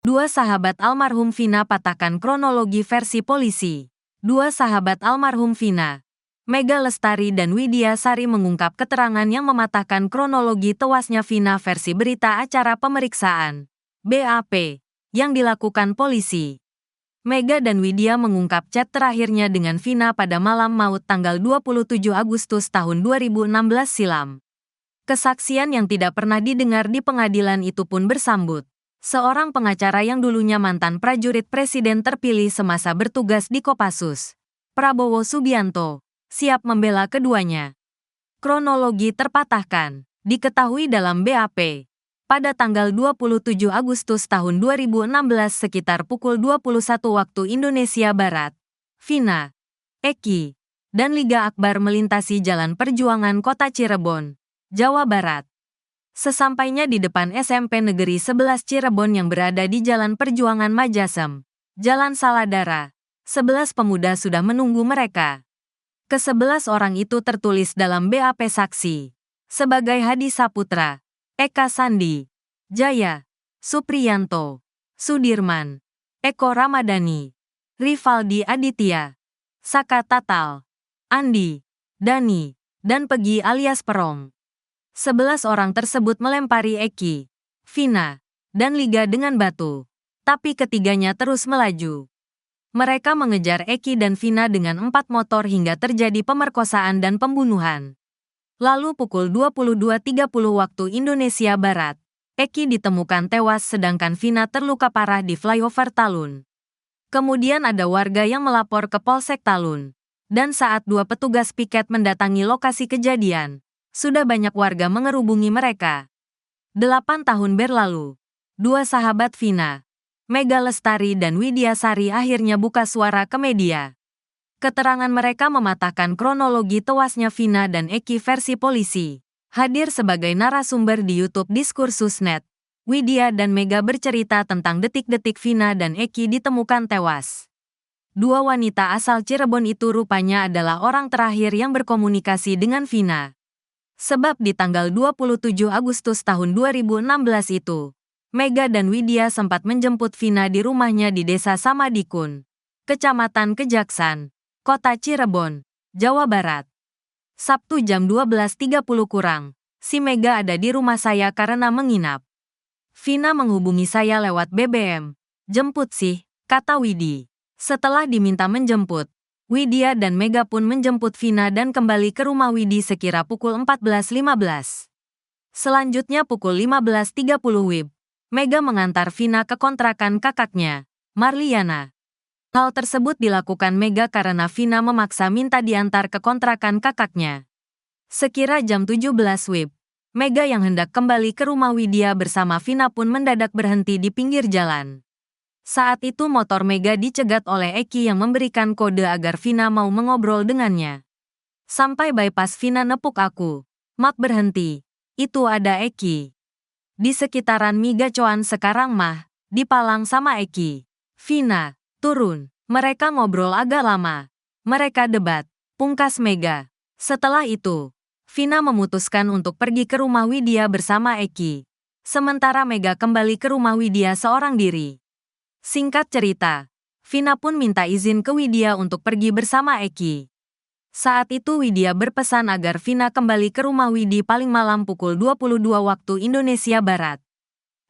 Dua sahabat almarhum Vina patahkan kronologi versi polisi. Dua sahabat almarhum Vina, Mega Lestari dan Widya Sari mengungkap keterangan yang mematahkan kronologi tewasnya Vina versi berita acara pemeriksaan BAP yang dilakukan polisi. Mega dan Widya mengungkap chat terakhirnya dengan Vina pada malam maut tanggal 27 Agustus tahun 2016 silam. Kesaksian yang tidak pernah didengar di pengadilan itu pun bersambut. Seorang pengacara yang dulunya mantan prajurit presiden terpilih semasa bertugas di Kopassus, Prabowo Subianto, siap membela keduanya. Kronologi terpatahkan, diketahui dalam BAP. Pada tanggal 27 Agustus tahun 2016 sekitar pukul 21 waktu Indonesia Barat, Vina, Eki, dan Liga Akbar melintasi Jalan Perjuangan Kota Cirebon, Jawa Barat. Sesampainya di depan SMP Negeri 11 Cirebon yang berada di Jalan Perjuangan Majasem, Jalan Saladara, 11 pemuda sudah menunggu mereka. Ke-11 orang itu tertulis dalam BAP saksi sebagai Hadi Saputra, Eka Sandi, Jaya, Supriyanto, Sudirman, Eko Ramadhani, Rivaldi Aditya, Saka Tatal, Andi, Dani, dan Pegi alias Perong. 11 orang tersebut melempari Eki, Vina, dan Liga dengan batu, tapi ketiganya terus melaju. Mereka mengejar Eki dan Vina dengan 4 motor hingga terjadi pemerkosaan dan pembunuhan. Lalu pukul 22.30 waktu Indonesia Barat, Eki ditemukan tewas sedangkan Vina terluka parah di flyover Talun. Kemudian ada warga yang melapor ke Polsek Talun. Dan saat dua petugas piket mendatangi lokasi kejadian, sudah banyak warga mengerubungi mereka. 8 tahun berlalu, dua sahabat Vina, Mega Lestari dan Widya Sari akhirnya buka suara ke media. Keterangan mereka mematahkan kronologi tewasnya Vina dan Eki versi polisi. Hadir sebagai narasumber di YouTube Diskursus.net, Widya dan Mega bercerita tentang detik-detik Vina dan Eki ditemukan tewas. Dua wanita asal Cirebon itu rupanya adalah orang terakhir yang berkomunikasi dengan Vina. Sebab di tanggal 27 Agustus tahun 2016 itu, Mega dan Widya sempat menjemput Vina di rumahnya di Desa Samadikun, Kecamatan Kejaksan, Kota Cirebon, Jawa Barat. Sabtu jam 12.30 kurang, si Mega ada di rumah saya karena menginap. Vina menghubungi saya lewat BBM. Jemput sih, kata Widi. Setelah diminta menjemput, Widya dan Mega pun menjemput Vina dan kembali ke rumah Widi sekira pukul 14.15. Selanjutnya pukul 15.30 WIB, Mega mengantar Vina ke kontrakan kakaknya, Marliana. Hal tersebut dilakukan Mega karena Vina memaksa minta diantar ke kontrakan kakaknya. Sekira jam 17 WIB, Mega yang hendak kembali ke rumah Widya bersama Vina pun mendadak berhenti di pinggir jalan. Saat itu motor Mega dicegat oleh Eki yang memberikan kode agar Vina mau mengobrol dengannya. Sampai bypass Vina nepuk aku. Mak berhenti. Itu ada Eki. Di sekitaran Migacoan sekarang mah, dipalang sama Eki. Vina, turun. Mereka ngobrol agak lama. Mereka debat. Pungkas Mega. Setelah itu, Vina memutuskan untuk pergi ke rumah Widya bersama Eki. Sementara Mega kembali ke rumah Widya seorang diri. Singkat cerita, Vina pun minta izin ke Widya untuk pergi bersama Eki. Saat itu Widya berpesan agar Vina kembali ke rumah Widi paling malam pukul 22 waktu Indonesia Barat.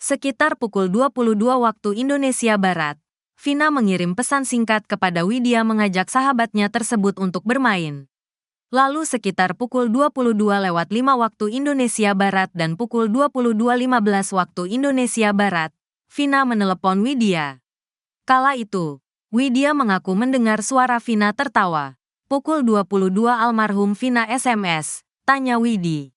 Sekitar pukul 22 waktu Indonesia Barat, Vina mengirim pesan singkat kepada Widya mengajak sahabatnya tersebut untuk bermain. Lalu sekitar pukul 22.05 waktu Indonesia Barat dan pukul 22.15 waktu Indonesia Barat, Vina menelepon Widya. Kala itu, Widya mengaku mendengar suara Vina tertawa. Pukul 22 almarhum Vina SMS, tanya Widi.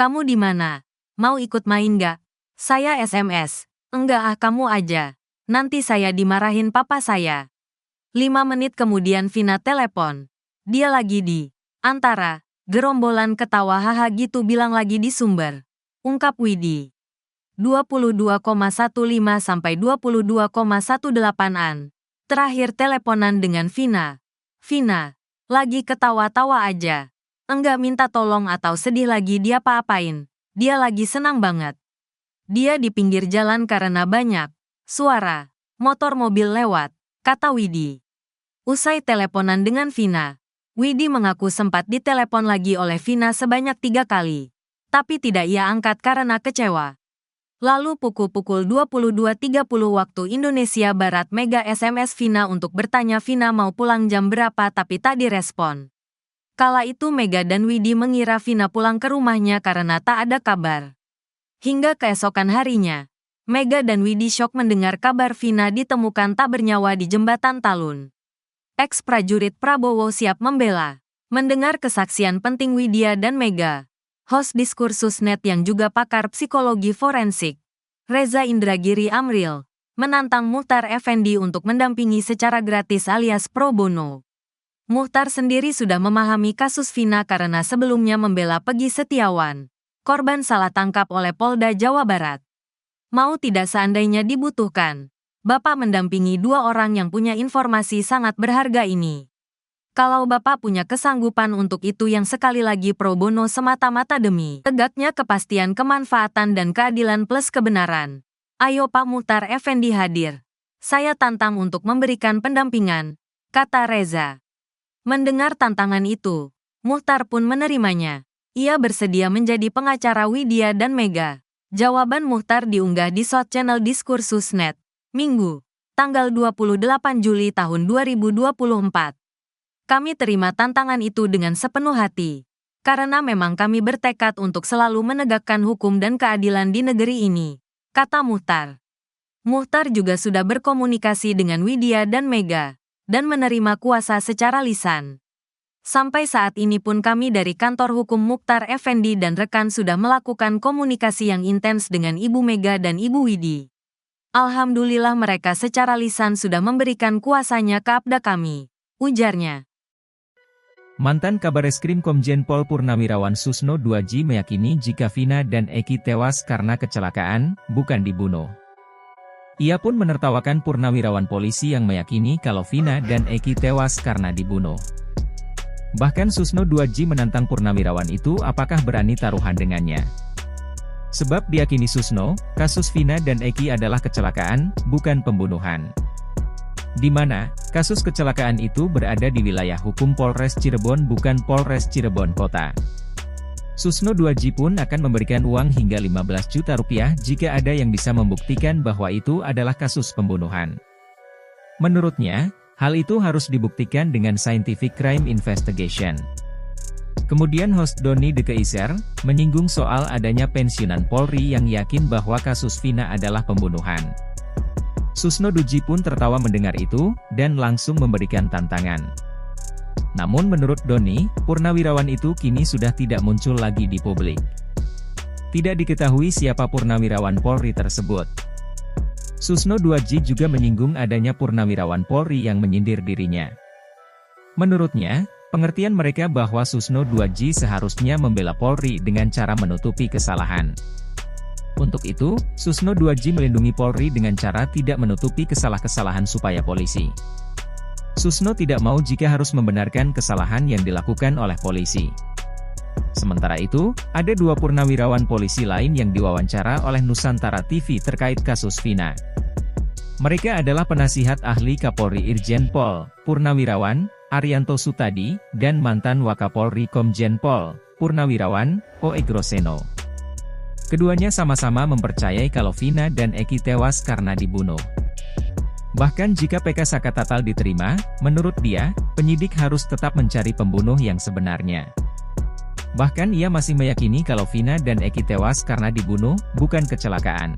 Kamu di mana? Mau ikut main gak? Saya SMS. Enggak kamu aja. Nanti saya dimarahin papa saya. 5 menit kemudian Vina telepon. Dia lagi di antara gerombolan ketawa haha gitu bilang lagi di sumber. Ungkap Widi. 22,15 sampai 22,18an. Terakhir teleponan dengan Vina. Vina, lagi ketawa-tawa aja. Enggak minta tolong atau sedih lagi dia apa-apain. Dia lagi senang banget. Dia di pinggir jalan karena banyak Suara, motor mobil lewat, kata Widi. Usai teleponan dengan Vina, Widi mengaku sempat ditelepon lagi oleh Vina sebanyak 3 kali. Tapi tidak ia angkat karena kecewa. Lalu pukul 22.30 waktu Indonesia Barat Mega SMS Vina untuk bertanya Vina mau pulang jam berapa tapi tak direspon. Kala itu Mega dan Widi mengira Vina pulang ke rumahnya karena tak ada kabar. Hingga keesokan harinya, Mega dan Widi syok mendengar kabar Vina ditemukan tak bernyawa di Jembatan Talun. Ex-prajurit Prabowo siap membela. Mendengar kesaksian penting Widya dan Mega, host Diskursus Net yang juga pakar psikologi forensik, Reza Indragiri Amril, menantang Muchtar Effendi untuk mendampingi secara gratis alias pro bono. Muchtar sendiri sudah memahami kasus Vina karena sebelumnya membela Peggy Setiawan, korban salah tangkap oleh Polda Jawa Barat. Mau tidak seandainya dibutuhkan, Bapak mendampingi 2 orang yang punya informasi sangat berharga ini. Kalau Bapak punya kesanggupan untuk itu yang sekali lagi pro bono semata-mata demi tegaknya kepastian kemanfaatan dan keadilan plus kebenaran. Ayo Pak Muchtar Effendi hadir. Saya tantang untuk memberikan pendampingan, kata Reza. Mendengar tantangan itu, Muchtar pun menerimanya. Ia bersedia menjadi pengacara Widya dan Mega. Jawaban Muchtar diunggah di South Channel Diskursus Net, Minggu, tanggal 28 Juli tahun 2024. Kami terima tantangan itu dengan sepenuh hati, karena memang kami bertekad untuk selalu menegakkan hukum dan keadilan di negeri ini, kata Muchtar. Muchtar juga sudah berkomunikasi dengan Widya dan Mega, dan menerima kuasa secara lisan. Sampai saat ini pun kami dari kantor hukum Muchtar Effendi dan rekan sudah melakukan komunikasi yang intens dengan Ibu Mega dan Ibu Widi. Alhamdulillah mereka secara lisan sudah memberikan kuasanya ke abda kami, ujarnya. Mantan Kabareskrim Komjen Pol Purnawirawan Susno 2J meyakini jika Vina dan Eki tewas karena kecelakaan, bukan dibunuh. Ia pun menertawakan Purnawirawan polisi yang meyakini kalau Vina dan Eki tewas karena dibunuh. Bahkan Susno 2J menantang Purnawirawan itu apakah berani taruhan dengannya. Sebab diyakini Susno, kasus Vina dan Eki adalah kecelakaan, bukan pembunuhan. Di mana, kasus kecelakaan itu berada di wilayah hukum Polres Cirebon bukan Polres Cirebon Kota. Susno 2J pun akan memberikan uang hingga 15 juta rupiah jika ada yang bisa membuktikan bahwa itu adalah kasus pembunuhan. Menurutnya, hal itu harus dibuktikan dengan scientific crime investigation. Kemudian host Doni De Keiser, menyinggung soal adanya pensiunan Polri yang yakin bahwa kasus Vina adalah pembunuhan. Susno 2J pun tertawa mendengar itu, dan langsung memberikan tantangan. Namun menurut Doni, Purnawirawan itu kini sudah tidak muncul lagi di publik. Tidak diketahui siapa Purnawirawan Polri tersebut. Susno 2J juga menyinggung adanya Purnawirawan Polri yang menyindir dirinya. Menurutnya, pengertian mereka bahwa Susno 2J seharusnya membela Polri dengan cara menutupi kesalahan. Untuk itu, Susno 2J melindungi Polri dengan cara tidak menutupi kesalahan-kesalahan supaya polisi. Susno tidak mau jika harus membenarkan kesalahan yang dilakukan oleh polisi. Sementara itu, ada 2 purnawirawan polisi lain yang diwawancara oleh Nusantara TV terkait kasus Vina. Mereka adalah penasihat ahli Kapolri Irjen Pol, Purnawirawan, Arianto Sutadi, dan mantan Wakapolri Komjen Pol, Purnawirawan, O.E. Groseno. Keduanya sama-sama mempercayai kalau Vina dan Eki tewas karena dibunuh. Bahkan jika PK Sakatatal diterima, menurut dia, penyidik harus tetap mencari pembunuh yang sebenarnya. Bahkan ia masih meyakini kalau Vina dan Eki tewas karena dibunuh, bukan kecelakaan.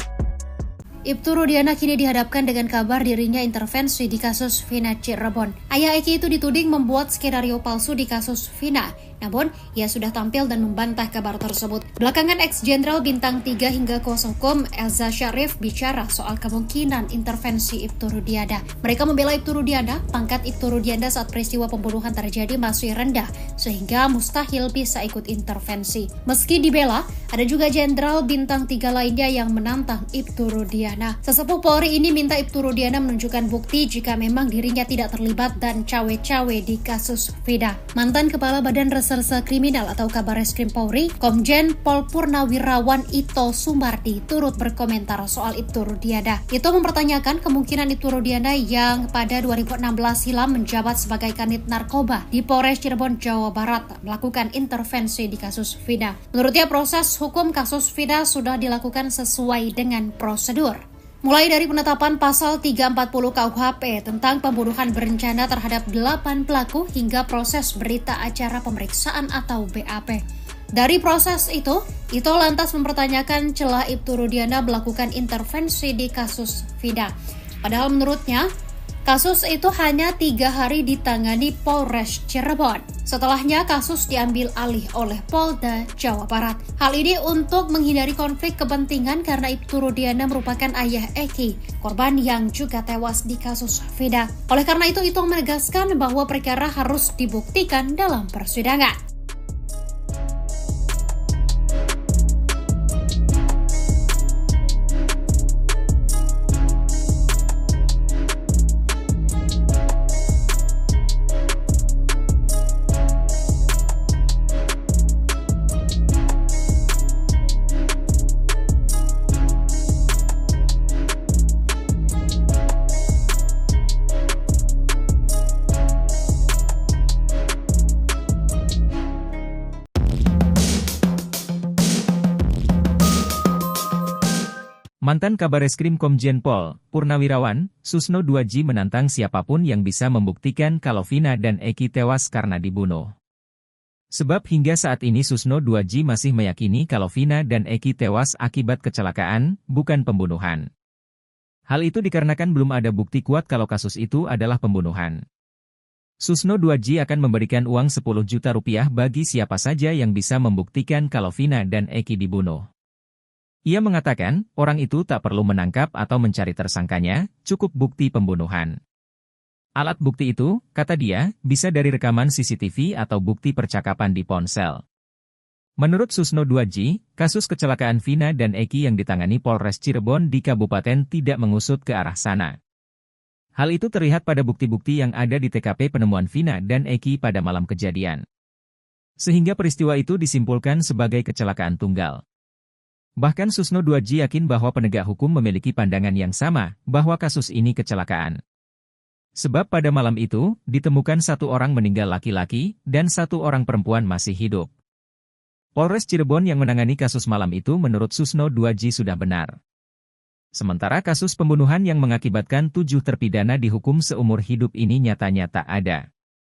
Ibtu Rudiana kini dihadapkan dengan kabar dirinya intervensi di kasus Vina Cirebon. Ayah Eki itu dituding membuat skenario palsu di kasus Vina. Namun, ia sudah tampil dan membantah kabar tersebut. Belakangan ex-jenderal bintang 3 hingga kuasa hukum Elza Syarif bicara soal kemungkinan intervensi Ibtu Rudiana. Mereka membela Ibtu Rudiana, pangkat Ibtu Rudiana saat peristiwa pembunuhan terjadi masih rendah, sehingga mustahil bisa ikut intervensi. Meski dibela, ada juga jenderal bintang 3 lainnya yang menantang Ibtu Rudiana. Sesepuh Polri ini minta Ibtu Rudiana menunjukkan bukti jika memang dirinya tidak terlibat dan cawe-cawe di kasus Vina. Mantan Kepala Badan Reserse Reserse Kriminal atau Kabareskrim Polri, Komjen Pol Purnawirawan Ito Sumardi turut berkomentar soal Ibtu Rudiana. Ito mempertanyakan kemungkinan Ibtu Rudiana yang pada 2016 hilang menjabat sebagai Kanit Narkoba di Polres Cirebon, Jawa Barat melakukan intervensi di kasus Vina. Menurutnya proses hukum kasus Vina sudah dilakukan sesuai dengan prosedur. Mulai dari penetapan pasal 340 KUHP tentang pembunuhan berencana terhadap 8 pelaku hingga proses berita acara pemeriksaan atau BAP. Dari proses itu lantas mempertanyakan celah Ibtu Rudiana melakukan intervensi di kasus Vina. Padahal menurutnya, kasus itu hanya 3 hari ditangani Polres Cirebon. Setelahnya kasus diambil alih oleh Polda Jawa Barat. Hal ini untuk menghindari konflik kepentingan karena Ibtu Rudiana merupakan ayah Eki, korban yang juga tewas di kasus Vina. Oleh karena itu menegaskan bahwa perkara harus dibuktikan dalam persidangan. Mantan Kabareskrim Komjen Pol Purnawirawan Susno 2J menantang siapapun yang bisa membuktikan kalau Vina dan Eki tewas karena dibunuh. Sebab hingga saat ini Susno 2J masih meyakini kalau Vina dan Eki tewas akibat kecelakaan, bukan pembunuhan. Hal itu dikarenakan belum ada bukti kuat kalau kasus itu adalah pembunuhan. Susno 2J akan memberikan uang 10 juta rupiah bagi siapa saja yang bisa membuktikan kalau Vina dan Eki dibunuh. Ia mengatakan, orang itu tak perlu menangkap atau mencari tersangkanya, cukup bukti pembunuhan. Alat bukti itu, kata dia, bisa dari rekaman CCTV atau bukti percakapan di ponsel. Menurut Susno 2J, kasus kecelakaan Vina dan Eki yang ditangani Polres Cirebon di Kabupaten tidak mengusut ke arah sana. Hal itu terlihat pada bukti-bukti yang ada di TKP penemuan Vina dan Eki pada malam kejadian. Sehingga peristiwa itu disimpulkan sebagai kecelakaan tunggal. Bahkan Susno 2J yakin bahwa penegak hukum memiliki pandangan yang sama, bahwa kasus ini kecelakaan. Sebab pada malam itu, ditemukan 1 orang meninggal laki-laki, dan 1 orang perempuan masih hidup. Polres Cirebon yang menangani kasus malam itu menurut Susno 2J sudah benar. Sementara kasus pembunuhan yang mengakibatkan 7 terpidana dihukum seumur hidup ini nyatanya tak ada.